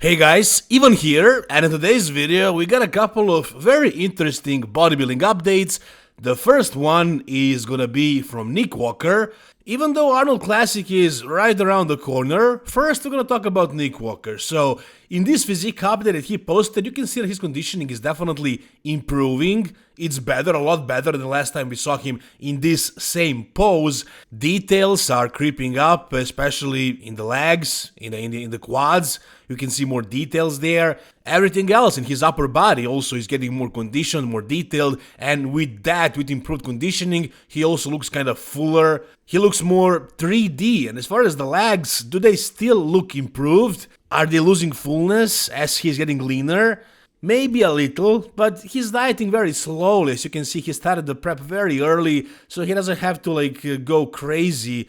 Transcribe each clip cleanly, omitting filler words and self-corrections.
Hey guys, Ivan here, and in today's video we got a couple of very interesting bodybuilding updates. The first one is gonna be from Nick Walker. Even though Arnold Classic is right around the corner, first we're gonna talk about Nick Walker. So, in this physique update that he posted, you can see that his conditioning is definitely improving. It's better, a lot better than the last time we saw him in this same pose. Details are creeping up, especially in the legs, in the quads. You can see more details there. Everything else in his upper body also is getting more conditioned, more detailed, and with that, with improved conditioning, he also looks kind of fuller. He looks more 3D, and as far as the legs, do they still look improved? Are they losing fullness as he's getting leaner? Maybe a little, but he's dieting very slowly. As you can see, he started the prep very early, so he doesn't have to go crazy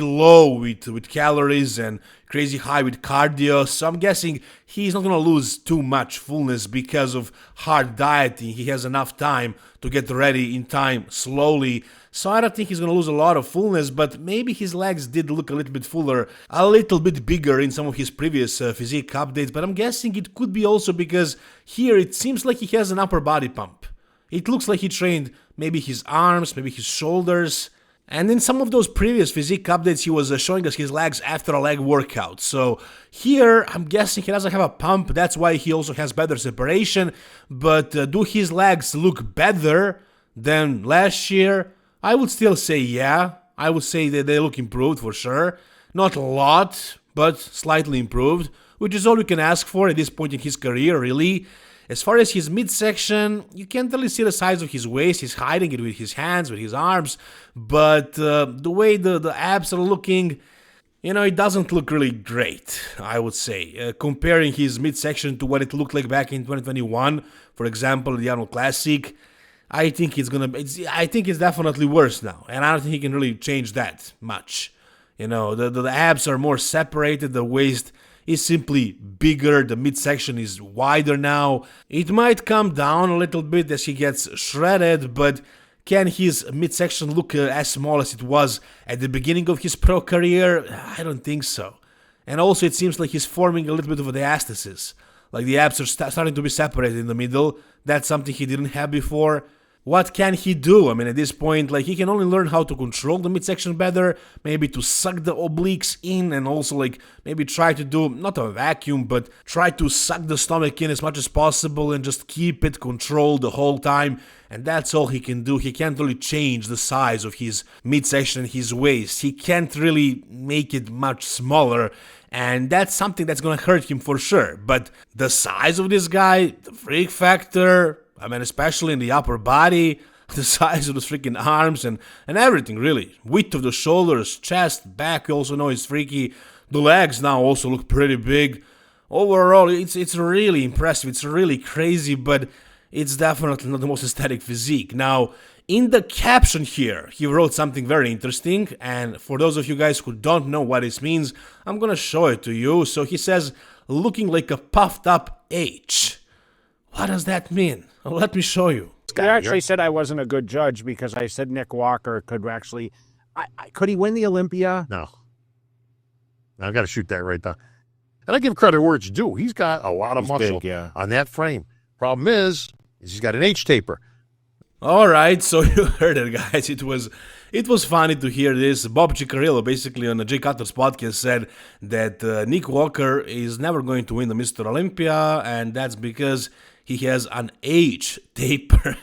low with calories and crazy high with cardio. So I'm guessing he's not gonna lose too much fullness because of hard dieting. He has enough time to get ready in time slowly. So I don't think he's gonna lose a lot of fullness, but maybe his legs did look a little bit fuller, a little bit bigger in some of his previous physique updates, but I'm guessing it could be also because here it seems like he has an upper body pump. It looks like he trained maybe his arms, maybe his shoulders, and in some of those previous physique updates he was showing us his legs after a leg workout. So here I'm guessing he doesn't have a pump, that's why he also has better separation, but do his legs look better than last year? I would still say yeah. I would say that they look improved for sure. Not a lot, but slightly improved, which is all you can ask for at this point in his career, really. As far as his midsection, you can't really see the size of his waist. He's hiding it with his hands, with his arms, but the way the abs are looking, it doesn't look really great, I would say. Comparing his midsection to what it looked like back in 2021, for example, the Arnold Classic, I think it's definitely worse now, and I don't think he can really change that much. The abs are more separated, the waist is simply bigger, the midsection is wider now. It might come down a little bit as he gets shredded, but can his midsection look as small as it was at the beginning of his pro career? I don't think so. And also it seems like he's forming a little bit of a diastasis. Like the abs are starting to be separated in the middle. That's something he didn't have before. What can he do? I mean, at this point, he can only learn how to control the midsection better, maybe to suck the obliques in, and also, maybe try to do, not a vacuum, but try to suck the stomach in as much as possible and just keep it controlled the whole time. And that's all he can do. He can't really change the size of his midsection and his waist. He can't really make it much smaller, and that's something that's gonna hurt him for sure. But the size of this guy, the freak factor, I mean, especially in the upper body, the size of the freaking arms and everything, really. Width of the shoulders, chest, back, you also know it's freaky. The legs now also look pretty big. Overall, it's really impressive, it's really crazy, but it's definitely not the most aesthetic physique. Now, in the caption here, he wrote something very interesting, and for those of you guys who don't know what this means, I'm gonna show it to you. So he says, looking like a puffed up H. What does that mean? Let me show you. You actually said I wasn't a good judge because I said Nick Walker could actually... could he win the Olympia? No. I've got to shoot that right down. And I give credit where it's due. He's got a lot of muscle on that frame. Problem is he's got an H taper. Alright, so you heard it, guys. It was funny to hear this. Bob Ciccarello, basically on the Jay Cutler's podcast, said that Nick Walker is never going to win the Mr. Olympia, and that's because he has an H taper.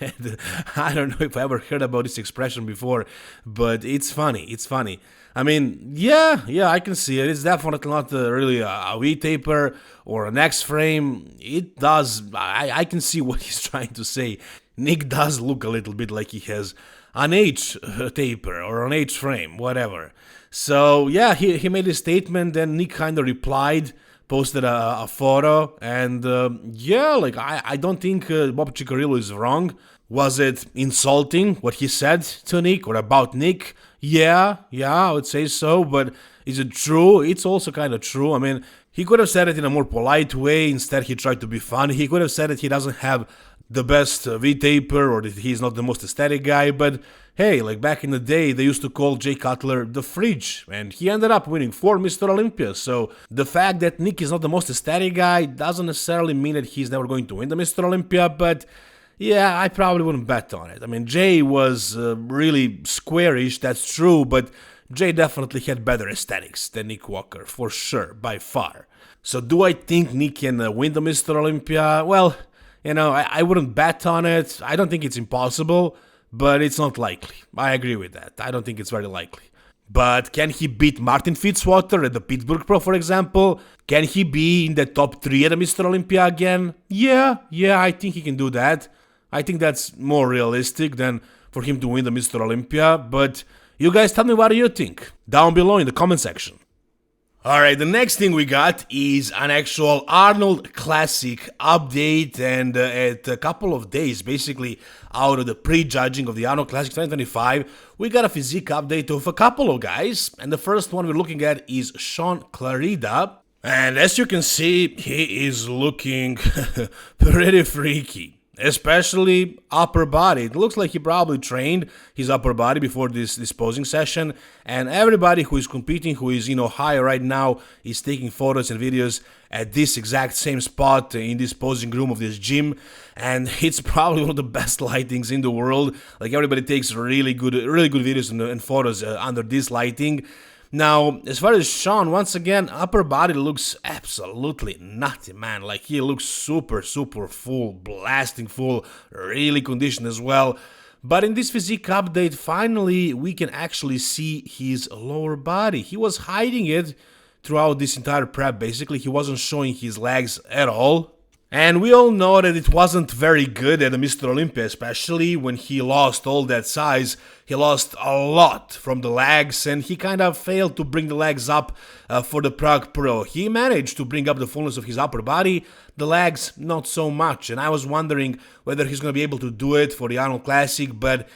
I don't know if I ever heard about this expression before, but it's funny. It's funny. I mean, yeah, I can see it. It's definitely not really a V taper or an X frame. It does. I can see what he's trying to say. Nick does look a little bit like he has an H taper or an H frame, whatever. So yeah, he made a statement, then Nick kind of replied, posted a photo, and I don't think Bob Ciccarello is wrong. Was it insulting what he said to Nick or about Nick? Yeah, I would say so, but is it true? It's also kind of true. I mean, he could have said it in a more polite way. Instead, he tried to be funny. He could have said that he doesn't have the best V-taper or that he's not the most aesthetic guy, but hey, like back in the day, they used to call Jay Cutler the fridge, and he ended up winning 4 Mr. Olympia, so the fact that Nick is not the most aesthetic guy doesn't necessarily mean that he's never going to win the Mr. Olympia, but yeah, I probably wouldn't bet on it. I mean, Jay was really squarish, that's true, but Jay definitely had better aesthetics than Nick Walker, for sure, by far. So do I think Nick can win the Mr. Olympia? Well, I wouldn't bet on it. I don't think it's impossible, but it's not likely. I agree with that. I don't think it's very likely. But can he beat Martin Fitzwater at the Pittsburgh Pro, for example? Can he be in the top 3 at the Mr. Olympia again? Yeah, I think he can do that. I think that's more realistic than for him to win the Mr. Olympia, but you guys tell me what do you think down below in the comment section. Alright, the next thing we got is an actual Arnold Classic update, and at a couple of days, basically out of the pre-judging of the Arnold Classic 2025, we got a physique update of a couple of guys, and the first one we're looking at is Shaun Clarida, and as you can see, he is looking pretty freaky. Especially upper body. It looks like he probably trained his upper body before this posing session, and everybody who is competing, who is high right now, is taking photos and videos at this exact same spot in this posing room of this gym, and it's probably one of the best lightings in the world. Like, everybody takes really good videos and photos under this lighting. Now, as far as Shaun, once again, upper body looks absolutely nutty, man. Like, he looks super full, blasting full, really conditioned as well. But in this physique update, finally, we can actually see his lower body. He was hiding it throughout this entire prep, basically. He wasn't showing his legs at all. And we all know that it wasn't very good at the Mr. Olympia, especially when he lost all that size. He lost a lot from the legs, and he kind of failed to bring the legs up for the Prague Pro. He managed to bring up the fullness of his upper body, the legs not so much, and I was wondering whether he's going to be able to do it for the Arnold Classic, but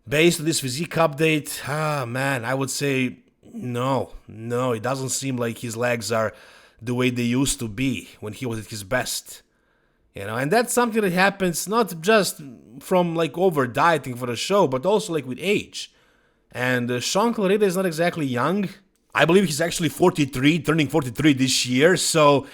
based on this physique update, man, I would say no, it doesn't seem like his legs are the way they used to be when he was at his best. And that's something that happens not just from like over dieting for the show, but also like with age. And Shaun Clarida is not exactly young. I believe he's actually 43, turning 43 this year. So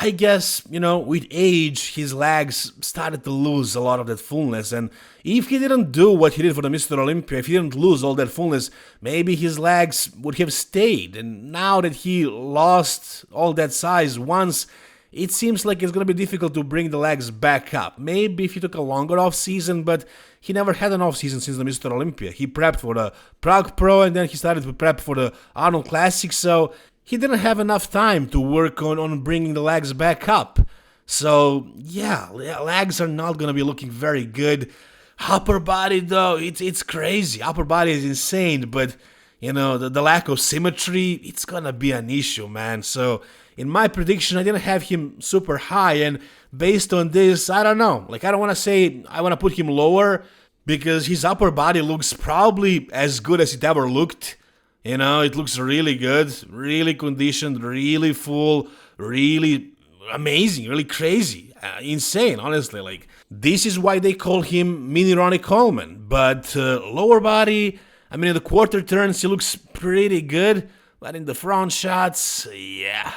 I guess, with age, his legs started to lose a lot of that fullness. And if he didn't do what he did for the Mr. Olympia, if he didn't lose all that fullness, maybe his legs would have stayed. And now that he lost all that size once, it seems like it's going to be difficult to bring the legs back up. Maybe if he took a longer off-season, but he never had an off-season since the Mr. Olympia. He prepped for the Prague Pro, and then he started to prep for the Arnold Classic, so he didn't have enough time to work on bringing the legs back up. So, yeah, legs are not going to be looking very good. Upper body, though, it's crazy. Upper body is insane, but, the lack of symmetry, it's going to be an issue, man. So, in my prediction, I didn't have him super high, and based on this, I don't know. Like, I don't want to say I want to put him lower, because his upper body looks probably as good as it ever looked. It looks really good, really conditioned, really full, really amazing, really crazy, insane, honestly. Like, this is why they call him Mini Ronnie Coleman. But lower body, in the quarter turns, he looks pretty good. But in the front shots, yeah,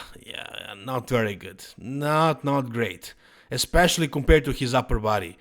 not very good. Not great. Especially compared to his upper body.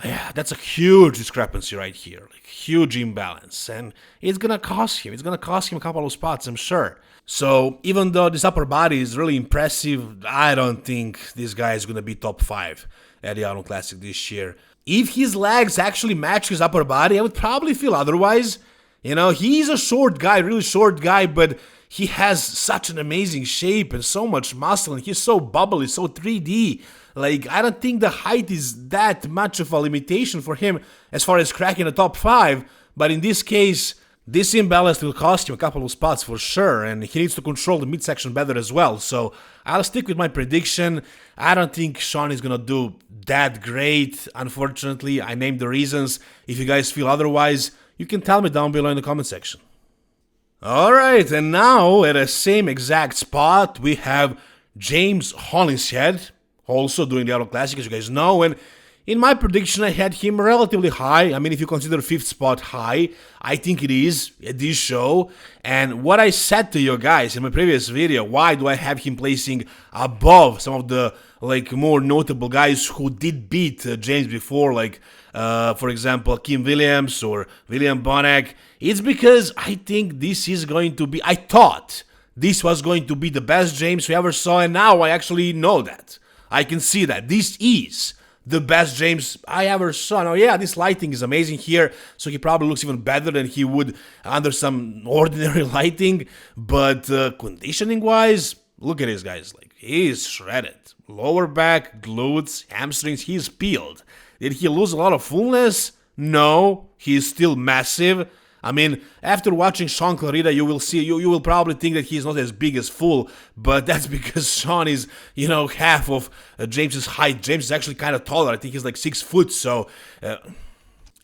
Yeah, that's a huge discrepancy right here. Like, huge imbalance. And it's gonna cost him. It's gonna cost him a couple of spots, I'm sure. So, even though this upper body is really impressive, I don't think this guy is gonna be top 5 at the Arnold Classic this year. If his legs actually match his upper body, I would probably feel otherwise. He's a short guy, really short guy, but he has such an amazing shape and so much muscle, and he's so bubbly, so 3D. Like, I don't think the height is that much of a limitation for him as far as cracking the top 5, but in this case, this imbalance will cost him a couple of spots for sure, and he needs to control the midsection better as well. So I'll stick with my prediction. I don't think Shaun is gonna do that great, unfortunately. I named the reasons. If you guys feel otherwise, you can tell me down below in the comment section. Alright, and now at the same exact spot, we have James Hollinsghead, also doing the Arnold Classic, as you guys know, and In my prediction, I had him relatively high. I mean, if you consider 5th spot high, I think it is at this show. And what I said to you guys in my previous video, why do I have him placing above some of the more notable guys who did beat James before, for example, Kim Williams or William Bonac? It's because I think this is going to be, I thought this was going to be the best James we ever saw, and now I actually know that. I can see that. This is the best James I ever saw. Now, yeah, this lighting is amazing here, so he probably looks even better than he would under some ordinary lighting, but conditioning-wise, look at this, guys. He is shredded. Lower back, glutes, hamstrings, he's peeled. Did he lose a lot of fullness? No, he's still massive. I mean, after watching Shaun Clarida, you will see, you will probably think that he's not as big as Full, but that's because Shaun is, half of James's height. James is actually kind of taller. I think he's like 6 foot, so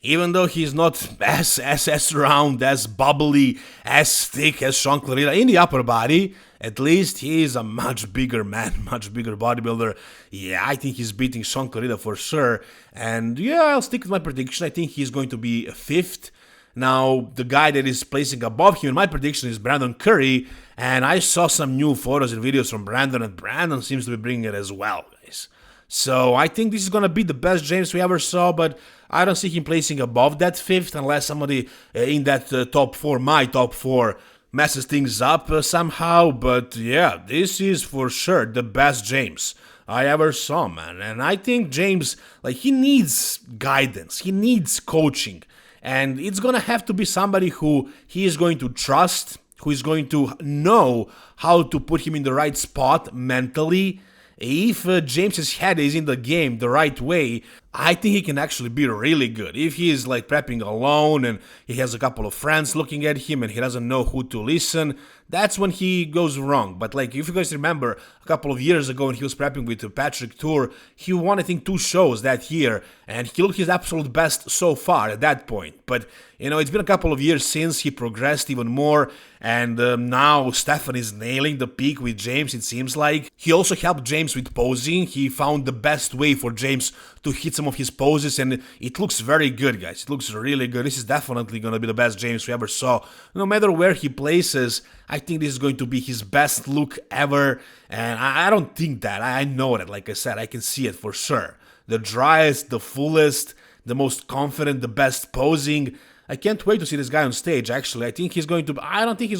even though he's not as round, as bubbly, as thick as Shaun Clarida in the upper body, at least he is a much bigger man, much bigger bodybuilder. Yeah, I think he's beating Shaun Clarida for sure. And yeah, I'll stick with my prediction. I think he's going to be 5th. Now, the guy that is placing above him in my prediction is Brandon Curry, and I saw some new photos and videos from Brandon, and Brandon seems to be bringing it as well, guys. So I think this is going to be the best James we ever saw, but I don't see him placing above that 5th unless somebody in that top 4, my top 4, messes things up somehow. But yeah, this is for sure the best James I ever saw, man. And I think James, he needs guidance, he needs coaching. And it's going to have to be somebody who he is going to trust, who is going to know how to put him in the right spot mentally. If James's head is in the game the right way, I think he can actually be really good. If he is prepping alone and he has a couple of friends looking at him and he doesn't know who to listen, that's when he goes wrong. But if you guys remember, a couple of years ago when he was prepping with Patrick Tour, he won I think 2 shows that year and he looked his absolute best so far at that point. But it's been a couple of years since he progressed even more, and now Stefan is nailing the peak with James, it seems like. He also helped James with posing. He found the best way for James to hit some of his poses, and it looks very good, guys. It looks really good. This is definitely going to be the best James we ever saw. No matter where he places, I think this is going to be his best look ever, and I don't think that. I know that, like I said, I can see it for sure. The driest, the fullest, the most confident, the best posing. I can't wait to see this guy on stage, actually. I don't think he's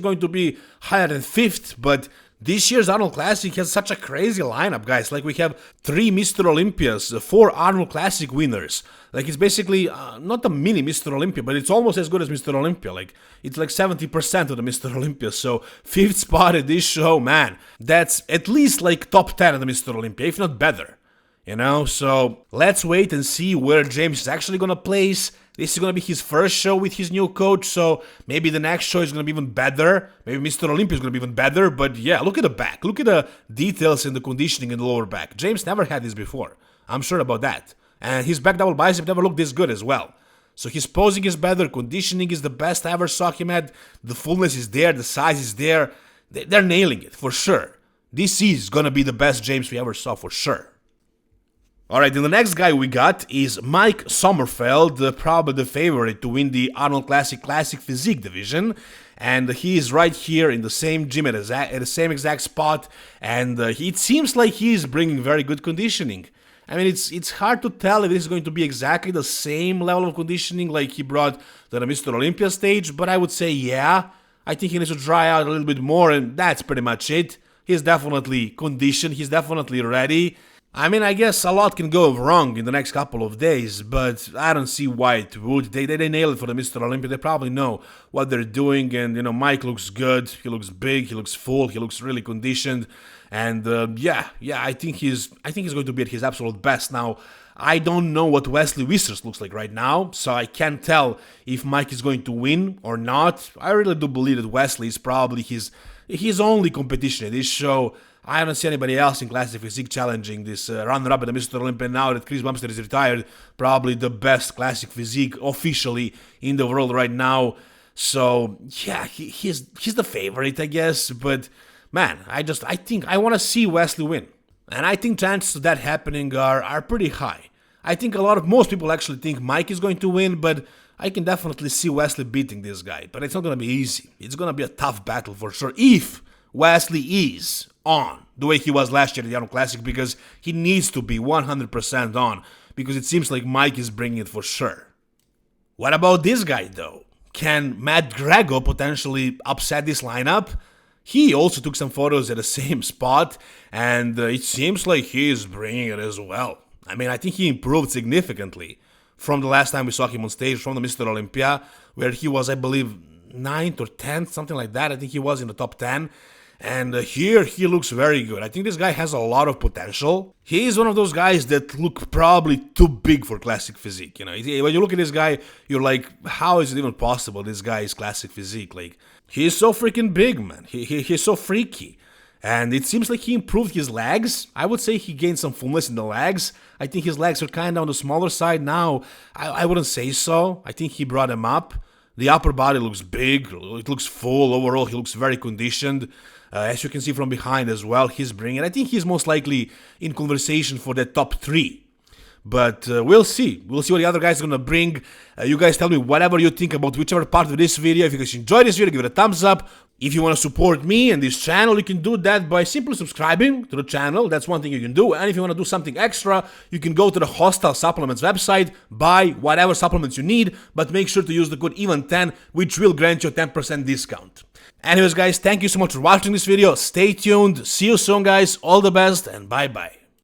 going to be higher than 5th, but this year's Arnold Classic has such a crazy lineup, guys. We have 3 Mr. Olympias, 4 Arnold Classic winners. It's basically not a mini Mr. Olympia, but it's almost as good as Mr. Olympia. It's 70% of the Mr. Olympia. So 5th spot at this show, man, that's at least top 10 of the Mr. Olympia, if not better. So let's wait and see where James is actually gonna place. This is gonna be his first show with his new coach, so maybe the next show is gonna be even better. Maybe Mr. Olympia is gonna be even better, but yeah, look at the back. Look at the details in the conditioning in the lower back. James never had this before. I'm sure about that. And his back double bicep never looked this good as well. So his posing is better, conditioning is the best I ever saw him at. The fullness is there, the size is there. They're nailing it, for sure. This is gonna be the best James we ever saw, for sure. Alright, and the next guy we got is Mike Sommerfeld, probably the favorite to win the Arnold Classic Physique division. And he is right here in the same gym at the same exact spot, and it seems like he is bringing very good conditioning. I mean, it's hard to tell if this is going to be exactly the same level of conditioning like he brought to the Mr. Olympia stage, but I would say yeah. I think he needs to dry out a little bit more, and that's pretty much it. He's definitely conditioned, he's definitely ready. I mean, I guess a lot can go wrong in the next couple of days, but I don't see why it would. They nail it for the Mr. Olympia. They probably know what they're doing, and Mike looks good. He looks big. He looks full. He looks really conditioned, and I think he's going to be at his absolute best. Now, I don't know what Wesley Wissers looks like right now, so I can't tell if Mike is going to win or not. I really do believe that Wesley is probably his only competition at this show. I don't see anybody else in Classic Physique challenging this runner-up at the Mr. Olympia now that Chris Bumstead is retired. Probably the best Classic Physique officially in the world right now. So, yeah, he's the favorite, I guess. But, man, I think I want to see Wesley win. And I think chances of that happening are pretty high. I think most people actually think Mike is going to win, but I can definitely see Wesley beating this guy. But it's not going to be easy. It's going to be a tough battle for sure, if Wesley is on the way he was last year at the Arnold Classic, because he needs to be 100% on, because it seems like Mike is bringing it for sure. What about this guy, though? Can Matt Greggo potentially upset this lineup? He also took some photos at the same spot, and it seems like he is bringing it as well. I mean, I think he improved significantly from the last time we saw him on stage, from the Mr. Olympia, where he was, I believe, 9th or 10th, something like that. I think he was in the top 10. And here, he looks very good. I think this guy has a lot of potential. He is one of those guys that look probably too big for classic physique. You know, when you look at this guy, you're like, how is it even possible this guy is classic physique? Like, he is so freaking big, man. He's so freaky. And it seems like he improved his legs. I would say he gained some fullness in the legs. I think his legs are kind of on the smaller side now. I wouldn't say so. I think he brought them up. The upper body looks big. It looks full. Overall, he looks very conditioned. As you can see from behind as well, he's bringing. I think he's most likely in conversation for the top 3. But we'll see. We'll see what the other guys are going to bring. You guys tell me whatever you think about whichever part of this video. If you guys enjoyed this video, give it a thumbs up. If you want to support me and this channel, you can do that by simply subscribing to the channel. That's one thing you can do. And if you want to do something extra, you can go to the Hostile Supplements website, buy whatever supplements you need, but make sure to use the code EVEN10, which will grant you a 10% discount. Anyways, guys, thank you so much for watching this video. Stay tuned. See you soon, guys. All the best, and bye-bye.